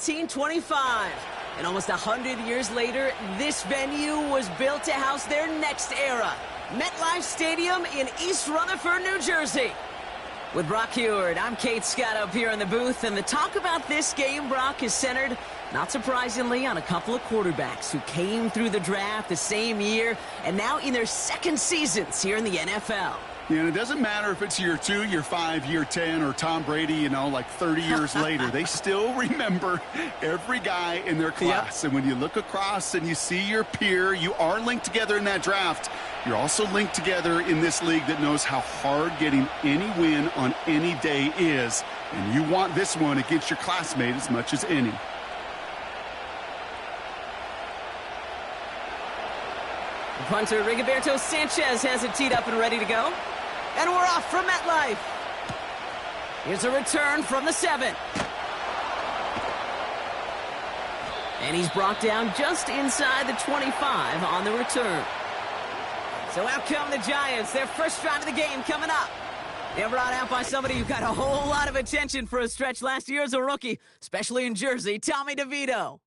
1925. And almost 100 years later, this venue was built to house their next era. MetLife Stadium in East Rutherford, New Jersey. With Brock Heward, I'm Kate Scott up here in the booth, and the talk about this game, Brock, is centered, not surprisingly, on a couple of quarterbacks who came through the draft the same year and now in their second seasons here in the NFL. Yeah, and it doesn't matter if it's year 2, year 5, year 10, or Tom Brady, like 30 years later. They still remember every guy in their class. Yep. And when you look across and you see your peer, you are linked together in that draft. You're also linked together in this league that knows how hard getting any win on any day is. And you want this one against your classmate as much as any. The punter, Rigoberto Sanchez, has it teed up and ready to go. And we're off from MetLife. Here's a return from the 7. And he's brought down just inside the 25 on the return. So out come the Giants. Their first drive of the game coming up. They're brought out by somebody who got a whole lot of attention for a stretch last year as a rookie, especially in Jersey, Tommy DeVito.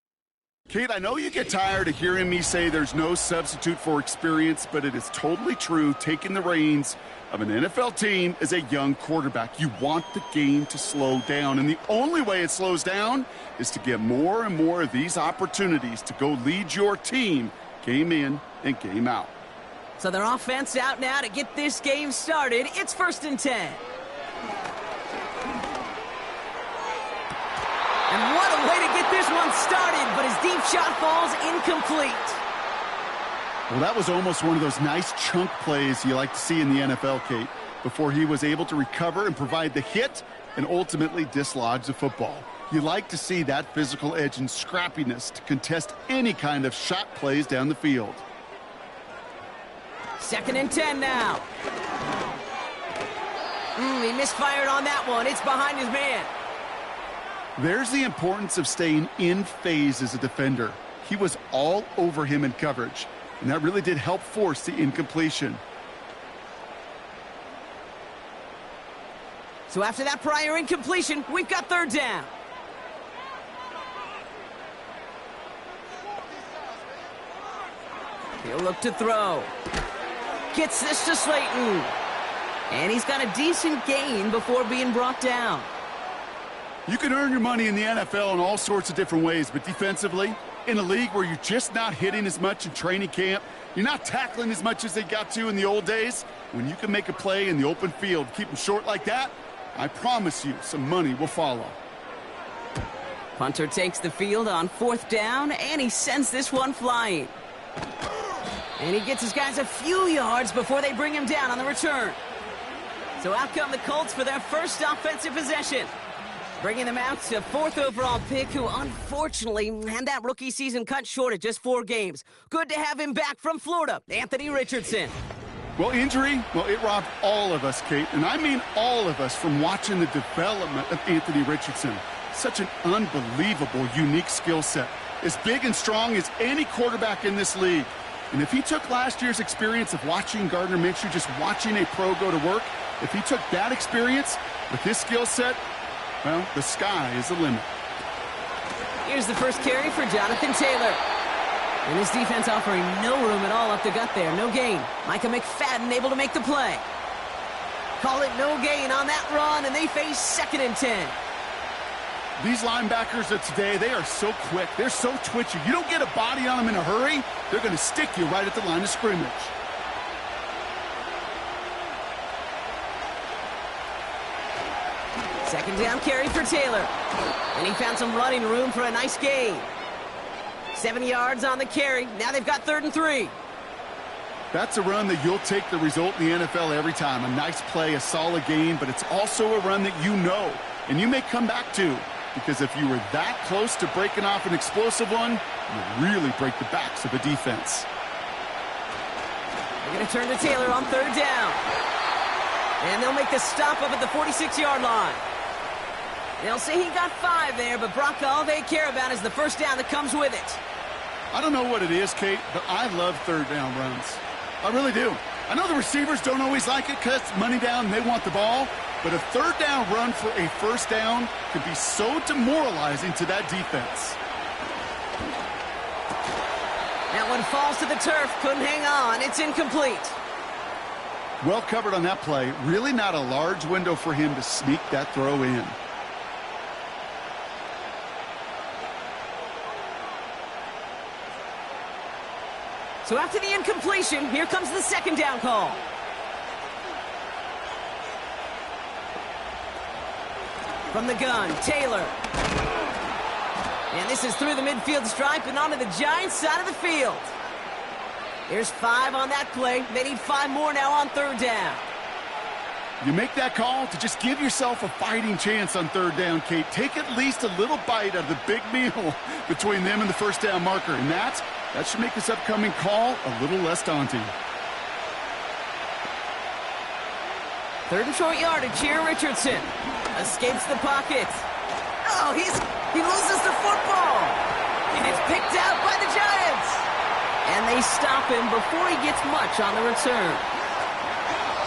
Kate, I know you get tired of hearing me say there's no substitute for experience, but it is totally true. Taking the reins of an NFL team as a young quarterback, you want the game to slow down, and the only way it slows down is to get more and more of these opportunities to go lead your team game in and game out. So their offense out now to get this game started. It's 1st and 10. And what a way to get this one started, but his deep shot falls incomplete. Well, that was almost one of those nice chunk plays you like to see in the NFL, Kate, before he was able to recover and provide the hit and ultimately dislodge the football. You like to see that physical edge and scrappiness to contest any kind of shot plays down the field. 2nd and 10 now. He misfired on that one. It's behind his man. There's the importance of staying in phase as a defender. He was all over him in coverage, and that really did help force the incompletion. So after that prior incompletion, we've got 3rd down. He'll look to throw. Gets this to Slayton. And he's got a decent gain before being brought down. You can earn your money in the NFL in all sorts of different ways, but defensively, in a league where you're just not hitting as much in training camp, you're not tackling as much as they got to in the old days, when you can make a play in the open field, keep them short like that, I promise you some money will follow. Punter takes the field on 4th down, and he sends this one flying. And he gets his guys a few yards before they bring him down on the return. So out come the Colts for their first offensive possession. Bringing them out to 4th overall pick, who unfortunately had that rookie season cut short at just 4 games. Good to have him back from Florida, Anthony Richardson. Well, injury, it robbed all of us, Kate, and I mean all of us, from watching the development of Anthony Richardson. Such an unbelievable, unique skill set. As big and strong as any quarterback in this league. And if he took last year's experience of watching Gardner Minshew, just watching a pro go to work, if he took that experience with his skill set, well, the sky is the limit. Here's the first carry for Jonathan Taylor. And his defense offering no room at all up the gut there. No gain. Micah McFadden able to make the play. Call it no gain on that run, and they face 2nd and 10. These linebackers of today, they are so quick. They're so twitchy. You don't get a body on them in a hurry, they're going to stick you right at the line of scrimmage. Second down carry for Taylor. And he found some running room for a nice gain. 7 yards on the carry. Now they've got 3rd and 3. That's a run that you'll take the result in the NFL every time. A nice play, a solid gain, but it's also a run that you know and you may come back to. Because if you were that close to breaking off an explosive one, you really break the backs of a defense. They're going to turn to Taylor on 3rd down. And they'll make the stop up at the 46-yard line. They'll say he got 5 there, but Brock, all they care about is the first down that comes with it. I don't know what it is, Kate, but I love 3rd down runs. I really do. I know the receivers don't always like it because it's money down and they want the ball, But a third down run for a first down could be so demoralizing to that defense. That one falls to the turf. Couldn't hang on. It's incomplete. Well covered on that play. Really not a large window for him to sneak that throw in. So after the incompletion, here comes the second down call. From the gun, Taylor. And this is through the midfield stripe and onto the Giants' side of the field. There's 5 on that play. They need 5 more now on third down. You make that call to just give yourself a fighting chance on third down, Kate. Take at least a little bite out of the big meal between them and the first down marker. And that should make this upcoming call a little less daunting. Third and short yardage here. Richardson escapes the pocket. Oh, he loses the football. And it's picked out by the Giants. And they stop him before he gets much on the return.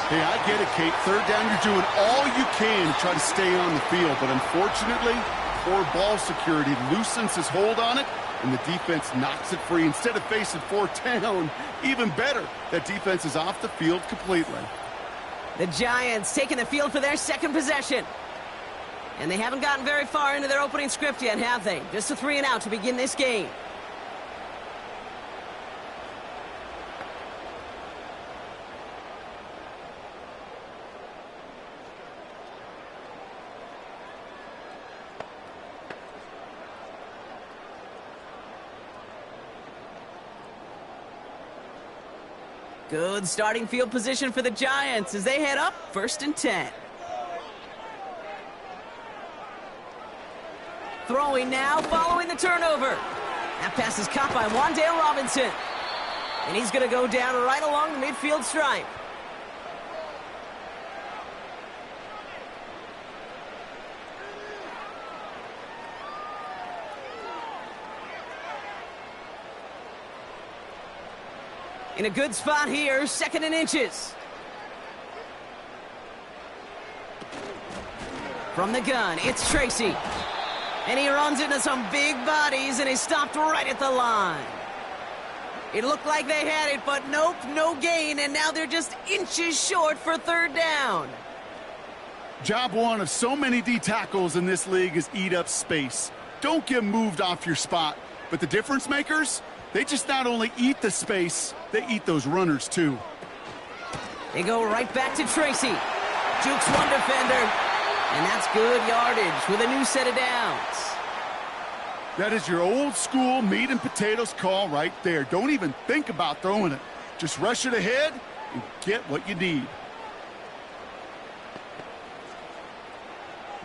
Hey, I get it, Kate. Third down, you're doing all you can to try to stay on the field. But unfortunately, poor ball security loosens his hold on it, and the defense knocks it free. Instead of facing fourth down, even better, that defense is off the field completely. The Giants taking the field for their second possession. And they haven't gotten very far into their opening script yet, have they? Just a 3 and out to begin this game. Good starting field position for the Giants as they head up 1st and 10. Throwing now, following the turnover. That pass is caught by Wan'Dale Robinson. And he's going to go down right along the midfield stripe. In a good spot here, 2nd and inches. From the gun, it's Tracy. And he runs into some big bodies, and he's stopped right at the line. It looked like they had it, but nope, no gain, and now they're just inches short for third down. Job one of so many D tackles in this league is eat up space. Don't get moved off your spot. But the difference makers, they just not only eat the space, they eat those runners too. They go right back to Tracy. Jukes one defender. And that's good yardage with a new set of downs. That is your old school meat and potatoes call right there. Don't even think about throwing it. Just rush it ahead and get what you need.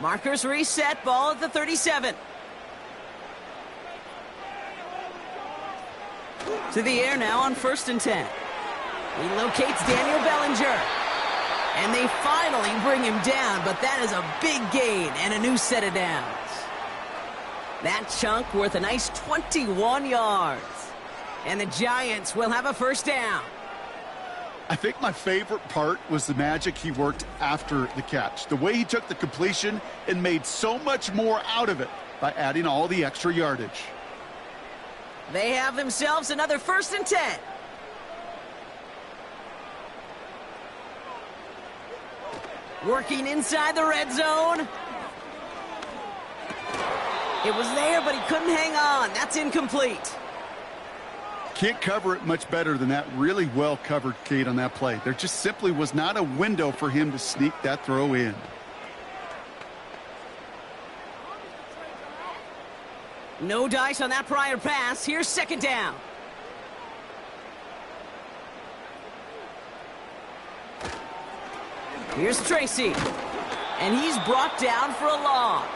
Markers reset, ball at the 37. To the air now on 1st and 10. He locates Daniel Bellinger. And they finally bring him down, but that is a big gain and a new set of downs. That chunk worth a nice 21 yards. And the Giants will have a first down. I think my favorite part was the magic he worked after the catch. The way he took the completion and made so much more out of it by adding all the extra yardage. They have themselves another 1st and 10. Working inside the red zone. It was there, but he couldn't hang on. That's incomplete. Can't cover it much better than that. Really well covered, Kate, on that play. There just simply was not a window for him to sneak that throw in. No dice on that prior pass. Here's 2nd down. Here's Tracy. And he's brought down for a loss.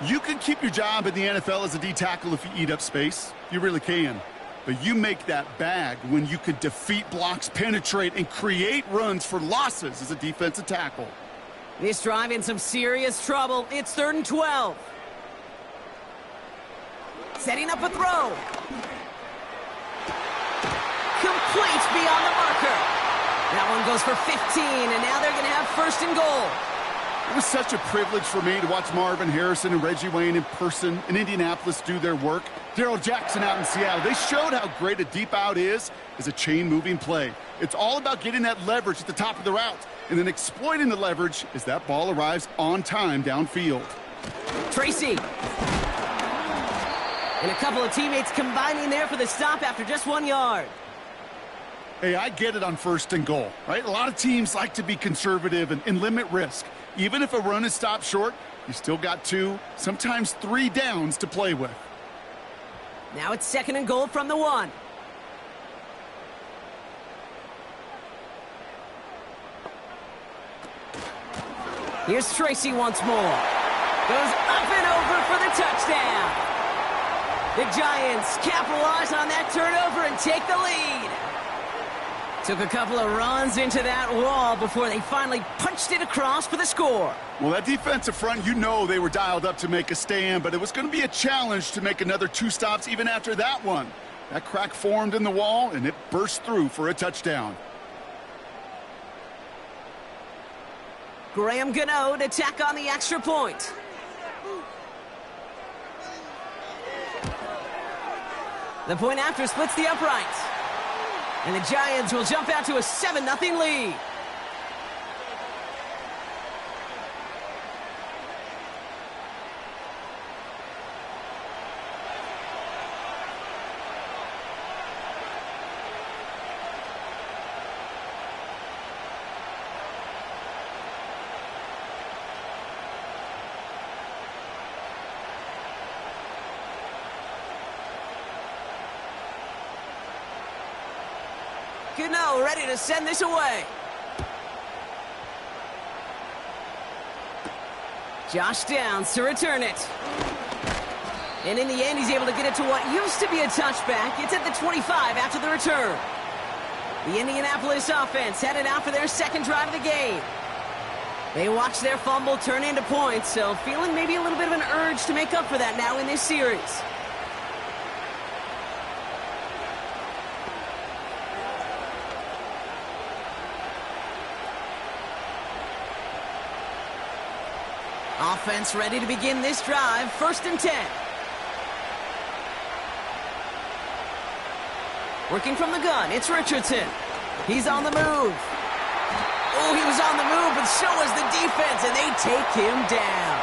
You can keep your job in the NFL as a D tackle if you eat up space. You really can. But you make that bag when you can defeat blocks, penetrate, and create runs for losses as a defensive tackle. This drive in some serious trouble. It's 3rd and 12. Setting up a throw. Complete beyond the marker. That one goes for 15, and now they're going to have first and goal. It was such a privilege for me to watch Marvin Harrison and Reggie Wayne in person in Indianapolis do their work. Darrell Jackson out in Seattle. They showed how great a deep out is as a chain-moving play. It's all about getting that leverage at the top of the route and then exploiting the leverage as that ball arrives on time downfield. Tracy. And a couple of teammates combining there for the stop after just 1 yard. Hey, I get it on first and goal, right? A lot of teams like to be conservative and limit risk. Even if a run is stopped short, you still got 2, sometimes 3 downs to play with. Now it's second and goal from the 1. Here's Tracy once more. Goes up and over for the touchdown. The Giants capitalize on that turnover and take the lead. Took a couple of runs into that wall before they finally punched it across for the score. Well, that defensive front, you know they were dialed up to make a stand, but it was going to be a challenge to make another 2 stops even after that one. That crack formed in the wall, and it burst through for a touchdown. Graham Gano to tack on the extra point. The point after splits the uprights. And the Giants will jump out to a 7-0 lead. Gano ready to send this away. Josh Downs to return it. And in the end, he's able to get it to what used to be a touchback. It's at the 25 after the return. The Indianapolis offense headed out for their second drive of the game. They watched their fumble turn into points, so feeling maybe a little bit of an urge to make up for that now in this series. Offense ready to begin this drive. First and 10. Working from the gun, it's Richardson. He's on the move. Oh, he was on the move, but so was the defense, and they take him down.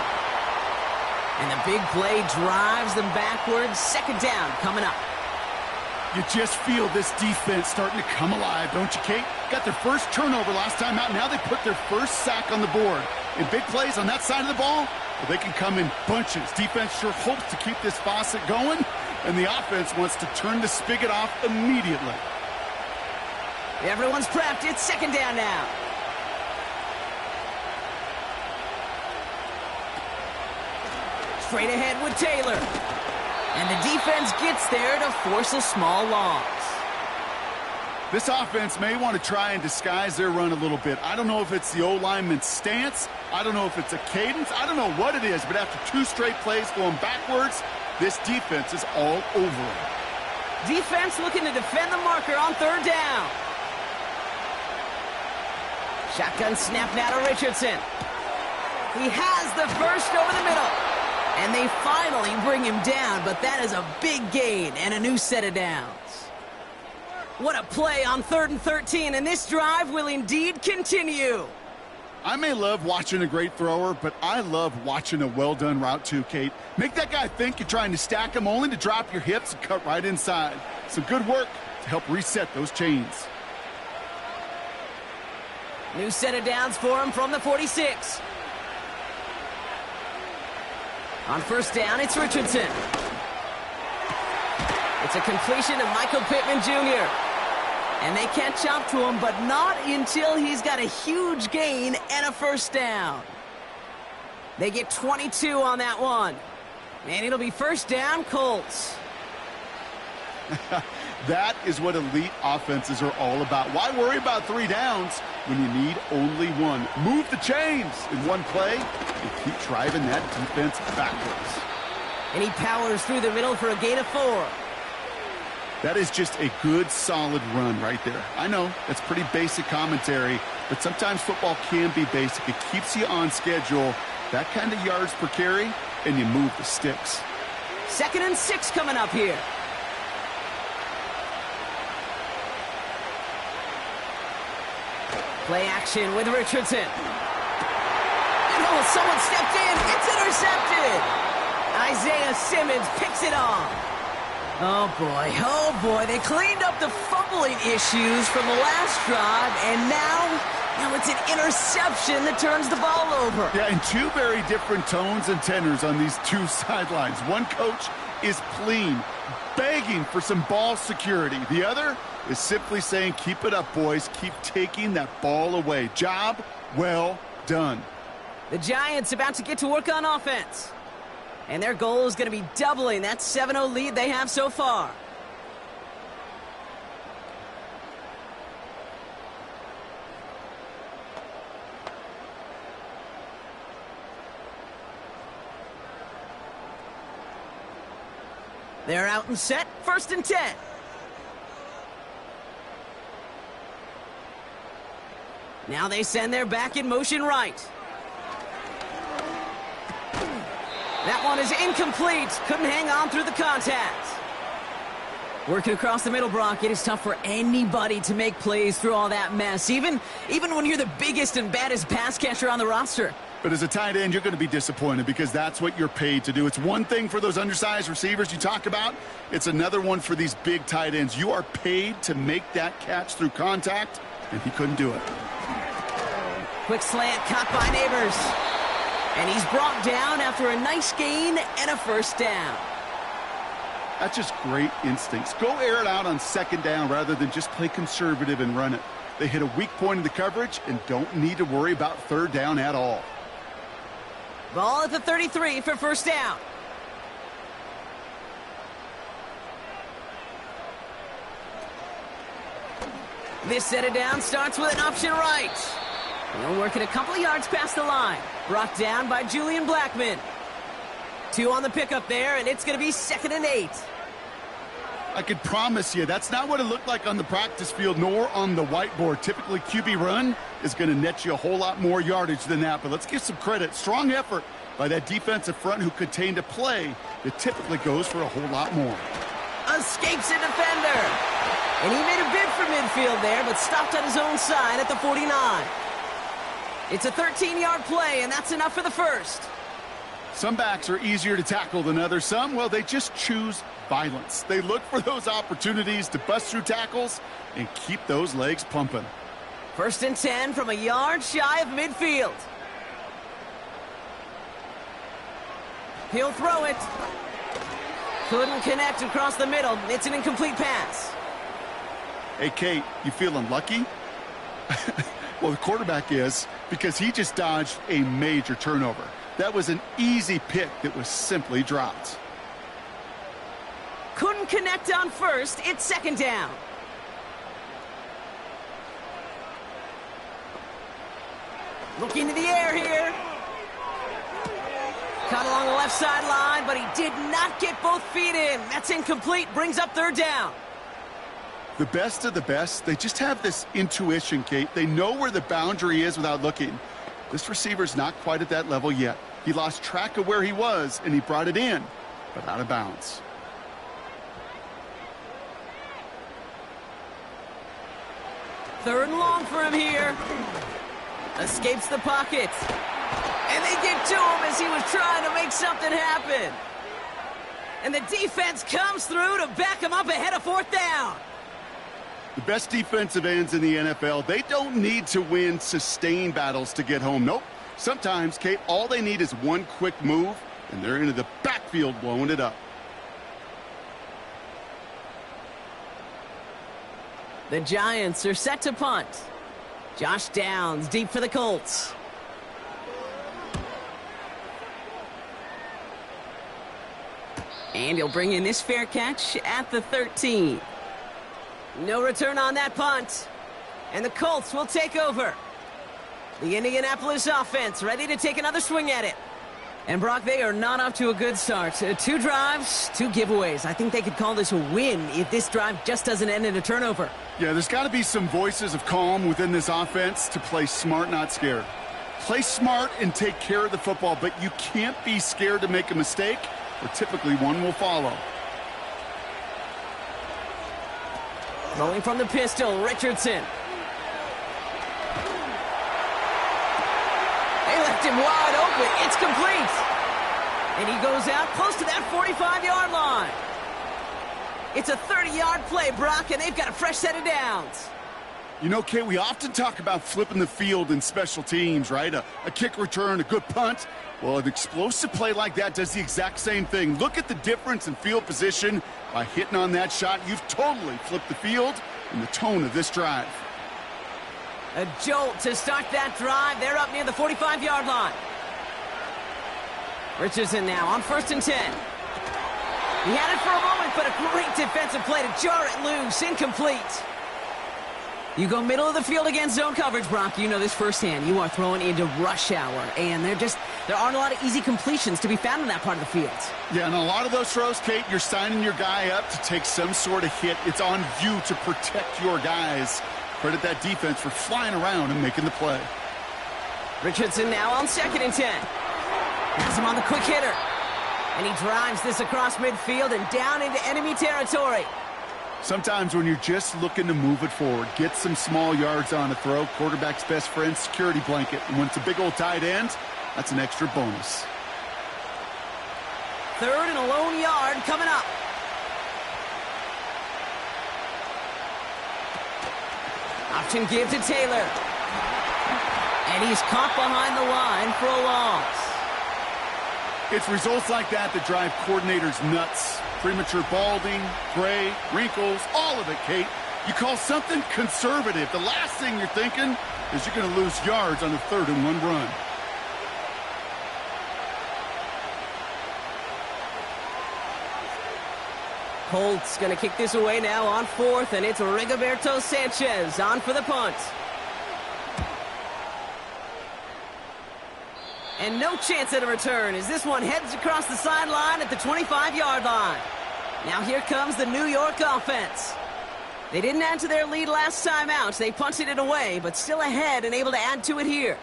And the big play drives them backwards. Second down coming up. You just feel this defense starting to come alive, don't you, Kate? Got their first turnover last time out. Now they put their first sack on the board. In big plays on that side of the ball, well, they can come in bunches. Defense sure hopes to keep this faucet going, and the offense wants to turn the spigot off immediately. Everyone's prepped. It's second down now. Straight ahead with Taylor. And the defense gets there to force a small loss. This offense may want to try and disguise their run a little bit. I don't know if it's the O-lineman's stance. I don't know if it's a cadence. I don't know what it is, but after 2 straight plays going backwards, this defense is all over it. Defense looking to defend the marker on third down. Shotgun snap now to Richardson. He has the first over the middle. And they finally bring him down, but that is a big gain and a new set of downs. What a play on 3rd and 13, and this drive will indeed continue. I may love watching a great thrower, but I love watching a well-done route too, Kate. Make that guy think you're trying to stack him only to drop your hips and cut right inside. Some good work to help reset those chains. New set of downs for him from the 46. On first down, it's Richardson. It's a completion to Michael Pittman Jr. And they catch up to him, but not until he's got a huge gain and a first down. They get 22 on that one. And it'll be first down, Colts. That is what elite offenses are all about. Why worry about 3 downs when you need only 1? Move the chains in one play and keep driving that defense backwards. And he powers through the middle for a gain of 4. That is just a good, solid run right there. I know, that's pretty basic commentary, but sometimes football can be basic. It keeps you on schedule, that kind of yards per carry, and you move the sticks. 2nd and 6 coming up here. Play action with Richardson. And oh, someone stepped in. It's intercepted. Isaiah Simmons picks it off. Oh boy, they cleaned up the fumbling issues from the last drive, and now it's an interception that turns the ball over. Yeah, and two very different tones and tenors on these two sidelines. One coach is pleading, begging for some ball security. The other is simply saying, keep it up, boys. Keep taking that ball away. Job well done. The Giants about to get to work on offense. And their goal is going to be doubling that 7-0 lead they have so far. They're out and set. 1st and 10. Now they send their back in motion right. That one is incomplete. Couldn't hang on through the contact. Working across the middle, Brock, it is tough for anybody to make plays through all that mess, even when you're the biggest and baddest pass catcher on the roster. But as a tight end, you're going to be disappointed because that's what you're paid to do. It's one thing for those undersized receivers you talk about. It's another one for these big tight ends. You are paid to make that catch through contact, and he couldn't do it. Quick slant caught by Neighbors. And he's brought down after a nice gain and a 1st down. That's just great instincts. Go air it out on 2nd down rather than just play conservative and run it. They hit a weak point in the coverage and don't need to worry about 3rd down at all. Ball at the 33 for 1st down. This set it down starts with an option right. He'll work it a couple of yards past the line. Brought down by Julian Blackman. 2 on the pickup there, and it's going to be 2nd and 8. I can promise you that's not what it looked like on the practice field nor on the whiteboard. Typically, QB run is going to net you a whole lot more yardage than that. But let's give some credit. Strong effort by that defensive front who contained a play that typically goes for a whole lot more. Escapes a defender. And he made a bid for midfield there, but stopped on his own side at the 49. It's a 13-yard play, and that's enough for the 1st. Some backs are easier to tackle than others. Some, well, they just choose violence. They look for those opportunities to bust through tackles and keep those legs pumping. 1st and 10 from a yard shy of midfield. He'll throw it. Couldn't connect across the middle. It's an incomplete pass. Hey, Kate, you feeling lucky? Well, the quarterback is, because he just dodged a major turnover. That was an easy pick that was simply dropped. Couldn't connect on 1st. It's 2nd down. Looking to the air here. Caught along the left sideline, but he did not get both feet in. That's incomplete. Brings up 3rd down. The best of the best, they just have this intuition, Kate. They know where the boundary is without looking. This receiver's not quite at that level yet. He lost track of where he was, and he brought it in, but out of bounds. Third and long for him here. Escapes the pocket. And they get to him as he was trying to make something happen. And the defense comes through to back him up ahead of 4th down. The best defensive ends in the NFL, they don't need to win sustained battles to get home. Nope. Sometimes, Kate, all they need is one quick move, and they're into the backfield blowing it up. The Giants are set to punt. Josh Downs deep for the Colts. And he'll bring in this fair catch at the 13. No return on that punt. And the Colts will take over. The Indianapolis offense ready to take another swing at it. And Brock, they are not off to a good start. 2 drives, 2 giveaways. I think they could call this a win if this drive just doesn't end in a turnover. Yeah, there's got to be some voices of calm within this offense to play smart, not scared. Play smart and take care of the football, but you can't be scared to make a mistake, or typically one will follow. Rolling from the pistol, Richardson. They left him wide open. It's complete. And he goes out close to that 45-yard line. It's a 30-yard play, Brock, and they've got a fresh set of downs. You know, Kate, we often talk about flipping the field in special teams, right? A kick return, a good punt. Well, an explosive play like that does the exact same thing. Look at the difference in field position. By hitting on that shot, you've totally flipped the field and the tone of this drive. A jolt to start that drive. They're up near the 45-yard line. Richardson now on 1st and 10. He had it for a moment, but a great defensive play to jar it loose. Incomplete. You go middle of the field against zone coverage, Brock. You know this firsthand. You are throwing into rush hour, and there aren't a lot of easy completions to be found in that part of the field. Yeah, and a lot of those throws, Kate, you're signing your guy up to take some sort of hit. It's on you to protect your guys. Credit that defense for flying around and making the play. Richardson now on 2nd and 10. Has him on the quick hitter. And he drives this across midfield and down into enemy territory. Sometimes when you're just looking to move it forward, get some small yards on a throw, quarterback's best friend, security blanket. And when it's a big old tight end, that's an extra bonus. 3rd and a lone yard coming up. Option give to Taylor. And he's caught behind the line for a loss. It's results like that that drive coordinators nuts. Premature balding, gray, wrinkles, all of it, Kate. You call something conservative. The last thing you're thinking is you're going to lose yards on a 3rd and 1 run. Colts going to kick this away now on 4th, and it's Rigoberto Sanchez on for the punt. And no chance at a return as this one heads across the sideline at the 25-yard line. Now here comes the New York offense. They didn't add to their lead last time out. They punted it away, but still ahead and able to add to it here.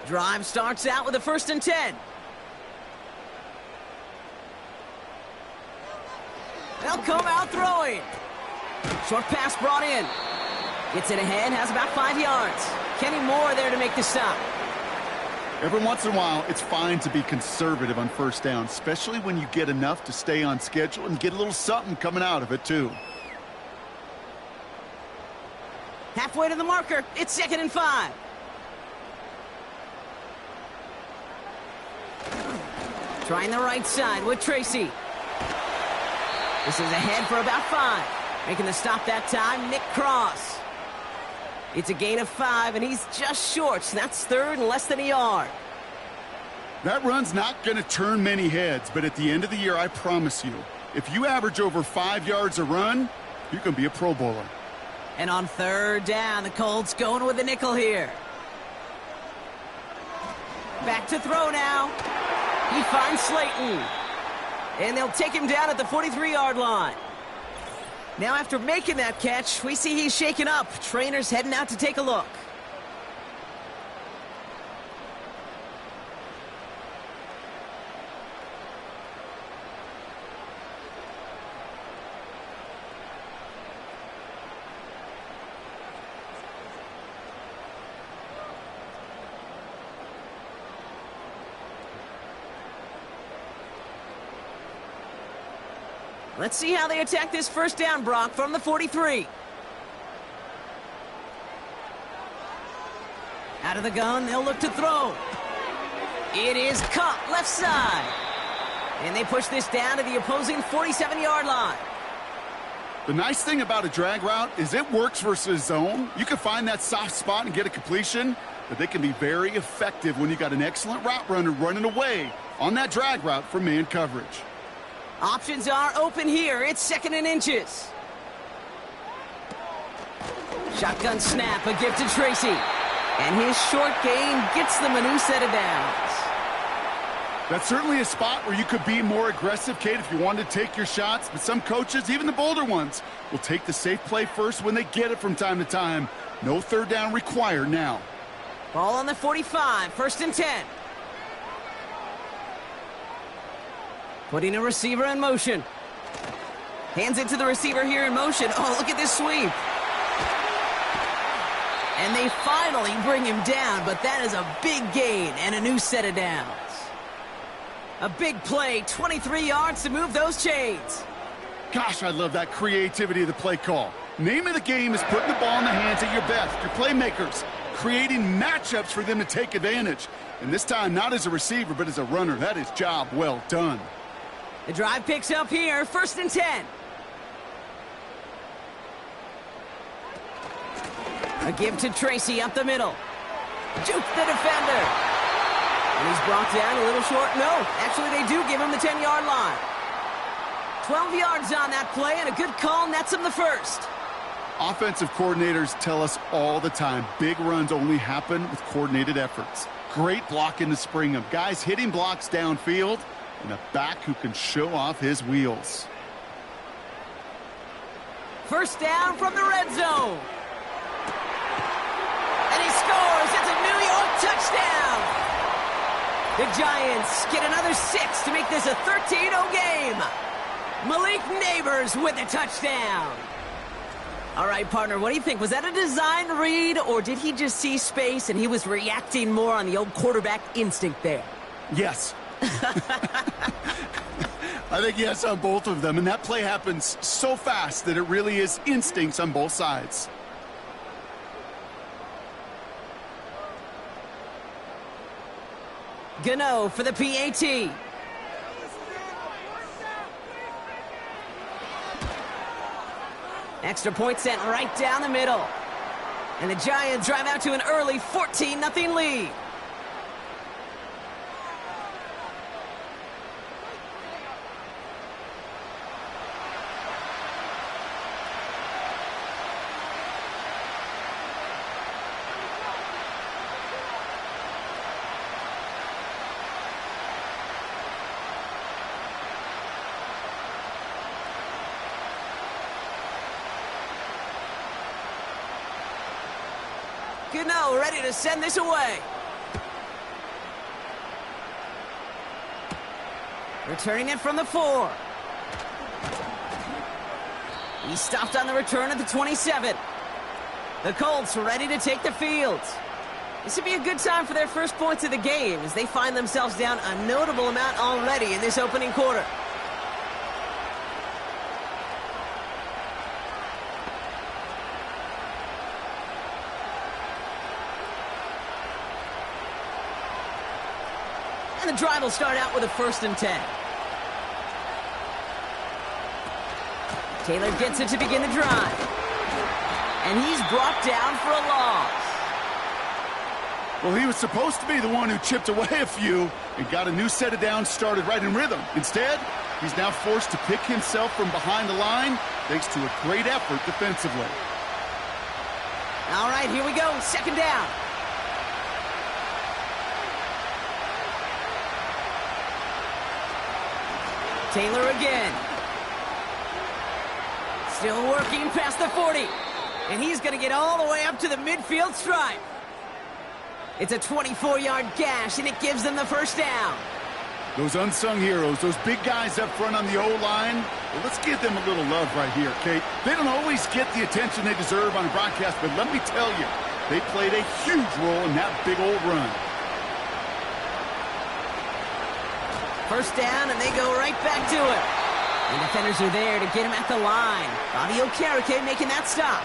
Drive starts out with a 1st and 10. They'll come out throwing. Short pass brought in. Gets it ahead, has about 5 yards. Kenny Moore there to make the stop. Every once in a while, it's fine to be conservative on 1st down, especially when you get enough to stay on schedule and get a little something coming out of it, too. Halfway to the marker. It's 2nd and 5. Trying the right side with Tracy. This is ahead for about 5. Making the stop that time, Nick Cross. It's a gain of 5, and he's just short. So that's 3rd and less than a yard. That run's not going to turn many heads, but at the end of the year, I promise you, if you average over 5 yards a run, you're going to be a Pro Bowler. And on 3rd down, the Colts going with the nickel here. Back to throw now. He finds Slayton. And they'll take him down at the 43-yard line. Now after making that catch, we see he's shaken up. Trainer's heading out to take a look. Let's see how they attack this 1st down, Brock, from the 43. Out of the gun, they'll look to throw. It is caught left side. And they push this down to the opposing 47-yard line. The nice thing about a drag route is it works versus zone. You can find that soft spot and get a completion, but they can be very effective when you got an excellent route runner running away on that drag route from man coverage. Options are open here. It's 2nd and inches. Shotgun snap, a gift to Tracy. And his short game gets them a new set of downs. That's certainly a spot where you could be more aggressive, Kate, if you wanted to take your shots. But some coaches, even the bolder ones, will take the safe play first when they get it from time to time. No third down required now. Ball on the 45, 1st and 10. Putting a receiver in motion. Hands it to the receiver here in motion. Oh, look at this sweep. And they finally bring him down, but that is a big gain and a new set of downs. A big play, 23 yards to move those chains. Gosh, I love that creativity of the play call. Name of the game is putting the ball in the hands of your best, your playmakers, creating matchups for them to take advantage. And this time, not as a receiver, but as a runner. That is job well done. The drive picks up here, 1st and 10. A give to Tracy up the middle. Juke the defender. And he's brought down a little short. No, actually they do give him the 10-yard line. 12 yards on that play, and a good call nets him the first. Offensive coordinators tell us all the time, big runs only happen with coordinated efforts. Great blocking to spring them. Guys hitting blocks downfield, and a back who can show off his wheels. 1st down from the red zone. And he scores. It's a New York touchdown. The Giants get another 6 to make this a 13-0 game. Malik Neighbors with a touchdown. All right, partner, what do you think? Was that a design read, or did he just see space and he was reacting more on the old quarterback instinct there? Yes. I think yes on both of them, and that play happens so fast that it really is instincts on both sides. Gano for the PAT. Extra point sent right down the middle. And the Giants drive out to an early 14-0 lead. Gano ready to send this away. Returning it from the 4. He stopped on the return at the 27. The Colts ready to take the field. This would be a good time for their first points of the game as they find themselves down a notable amount already in this opening quarter. And the drive will start out with a 1st and 10. Taylor gets it to begin the drive. And he's brought down for a loss. Well, he was supposed to be the one who chipped away a few and got a new set of downs started right in rhythm. Instead, he's now forced to pick himself from behind the line thanks to a great effort defensively. All right, here we go. 2nd down. Taylor again. Still working past the 40. And he's going to get all the way up to the midfield stripe. It's a 24-yard gash, and it gives them the 1st down. Those unsung heroes, those big guys up front on the O-line, well, let's give them a little love right here, Kate. They don't always get the attention they deserve on a broadcast, but let me tell you, they played a huge role in that big old run. 1st down, and they go right back to it. And defenders are there to get him at the line. Bobby Okereke making that stop.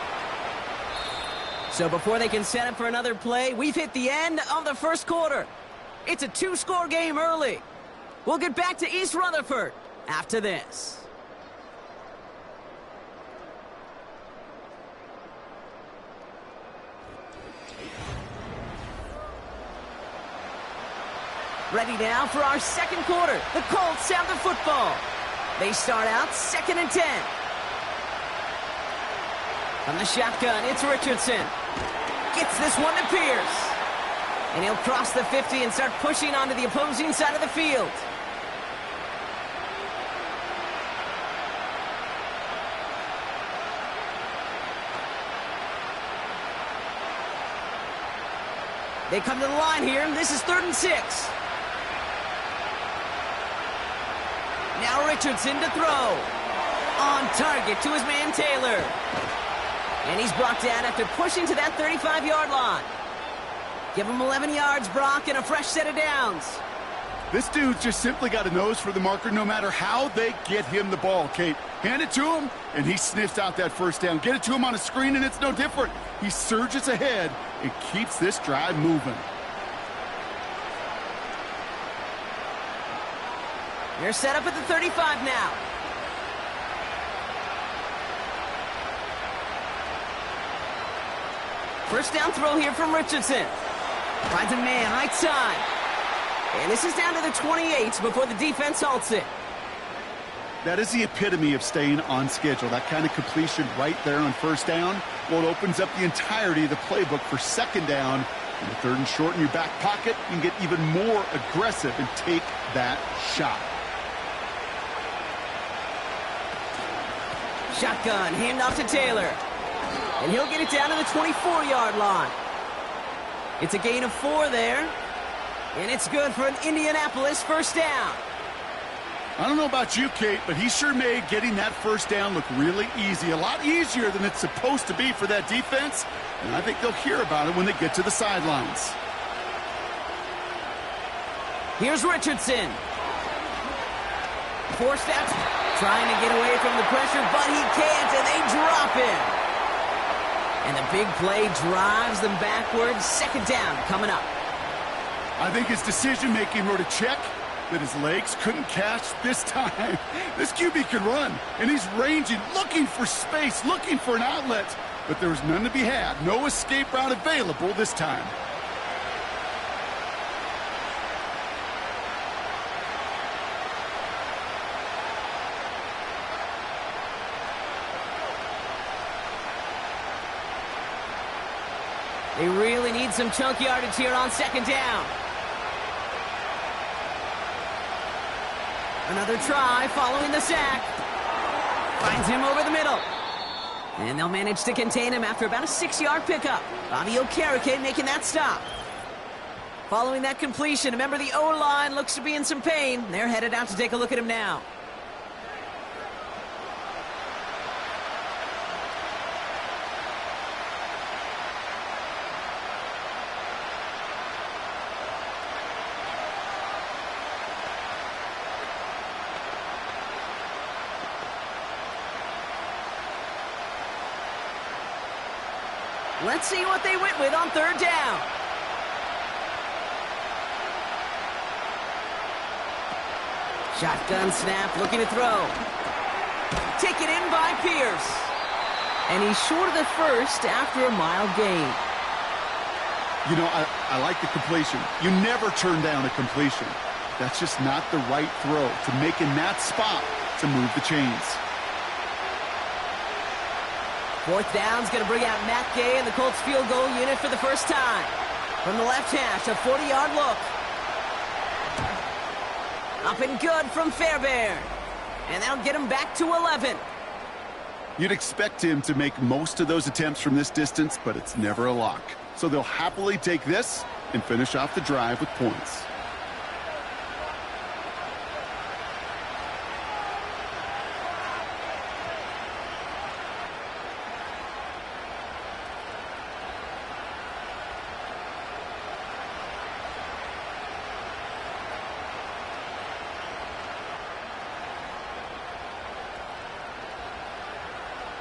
So before they can set up for another play, we've hit the end of the 1st quarter. It's a 2-score game early. We'll get back to East Rutherford after this. Ready now for our 2nd quarter. The Colts have the football. They start out 2nd and 10. From the shotgun, it's Richardson. Gets this one to Pierce. And he'll cross the 50 and start pushing onto the opposing side of the field. They come to the line here, and this is 3rd and 6. Now Richardson to throw. On target to his man Taylor. And he's brought down after pushing to that 35-yard line. Give him 11 yards, Brock, and a fresh set of downs. This dude's just simply got a nose for the marker no matter how they get him the ball, Kate. Hand it to him, and he sniffs out that first down. Get it to him on a screen, and it's no different. He surges ahead and keeps this drive moving. They're set up at the 35 now. First down throw here from Richardson. Finds a man right side. And this is down to the 28 before the defense halts it. That is the epitome of staying on schedule. That kind of completion right there on first down. Well, it opens up the entirety of the playbook for second down. In the 3rd and short in your back pocket, you can get even more aggressive and take that shot. Shotgun, handoff to Taylor. And he'll get it down to the 24-yard line. It's a gain of 4 there. And it's good for an Indianapolis first down. I don't know about you, Kate, but he sure made getting that first down look really easy. A lot easier than it's supposed to be for that defense. And I think they'll hear about it when they get to the sidelines. Here's Richardson. 4 steps, trying to get away from the pressure, but he can't, and they drop him. And the big play drives them backwards. Second down coming up. I think his decision-making wrote a check that his legs couldn't catch this time. This QB can run, and he's ranging, looking for space, looking for an outlet. But there was none to be had. No escape route available this time. They really need some chunk yardage here on second down. Another try following the sack. Finds him over the middle. And they'll manage to contain him after about a 6-yard pickup. Bobby Okereke making that stop. Following that completion, remember the O-line looks to be in some pain. They're headed out to take a look at him now. Let's see what they went with on third down. Shotgun snap, looking to throw. Taken in by Pierce. And he's short of the first after a mild gain. You know, I like the completion. You never turn down a completion. That's just not the right throw to make in that spot to move the chains. Fourth down's going to bring out Matt Gay and the Colts field goal unit for the first time. From the left hash, a 40-yard look. Up and good from Fairbairn. And that'll get him back to 11. You'd expect him to make most of those attempts from this distance, but it's never a lock. So they'll happily take this and finish off the drive with points.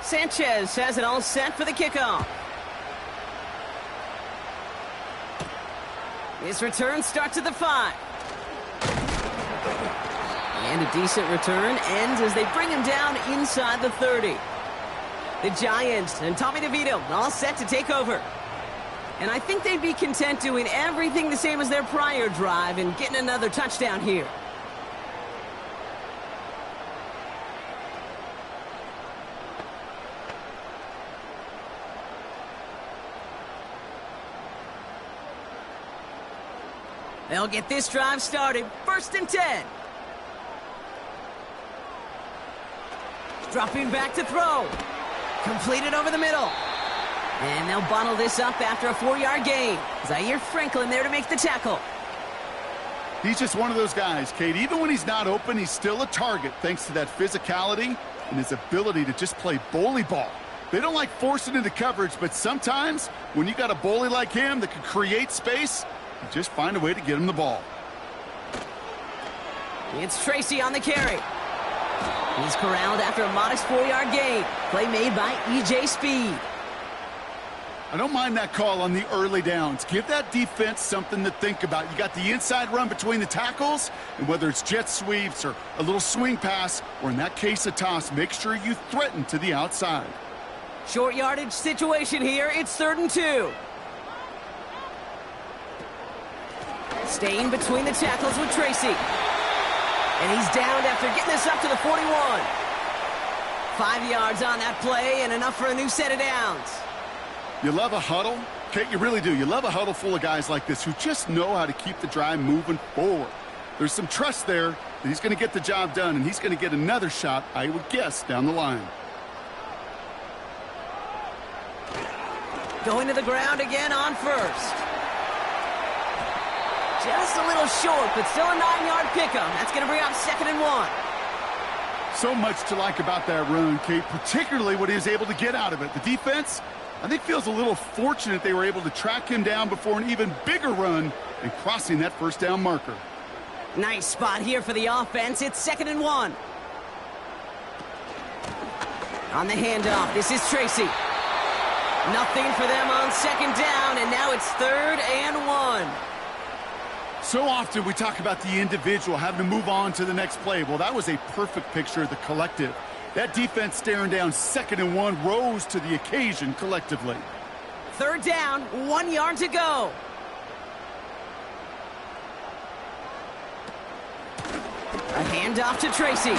Sanchez has it all set for the kickoff. His return starts at the 5. And a decent return ends as they bring him down inside the 30. The Giants and Tommy DeVito all set to take over. And I think they'd be content doing everything the same as their prior drive and getting another touchdown here. They'll get this drive started. 1st and 10. Dropping back to throw. Completed over the middle. And they'll bottle this up after a 4-yard gain. Zaire Franklin there to make the tackle. He's just one of those guys, Kate. Even when he's not open, he's still a target thanks to that physicality and his ability to just play bully ball. They don't like forcing into coverage, but sometimes when you got a bully like him that can create space, you just find a way to get him the ball. It's Tracy on the carry. He's corralled after a modest 4-yard gain. Play made by E.J. Speed. I don't mind that call on the early downs. Give that defense something to think about. You got the inside run between the tackles, and whether it's jet sweeps or a little swing pass, or in that case a toss, make sure you threaten to the outside. Short yardage situation here. It's 3rd and 2. Staying between the tackles with Tracy. And he's downed after getting this up to the 41. 5 yards on that play and enough for a new set of downs. You love a huddle? Kate, you really do. You love a huddle full of guys like this who just know how to keep the drive moving forward. There's some trust there that he's going to get the job done, and he's going to get another shot, I would guess, down the line. Going to the ground again on 1st. Just a little short, but still a 9-yard pickup. That's going to bring up 2nd and 1. So much to like about that run, Kate, particularly what he was able to get out of it. The defense, I think, feels a little fortunate they were able to track him down before an even bigger run and crossing that 1st down marker. Nice spot here for the offense. It's 2nd and 1. On the handoff, this is Tracy. Nothing for them on 2nd down, and now it's 3rd and 1. So often we talk about the individual having to move on to the next play. Well, that was a perfect picture of the collective. That defense staring down 2nd and 1 rose to the occasion collectively. 3rd down, 1 yard to go. A handoff to Tracy.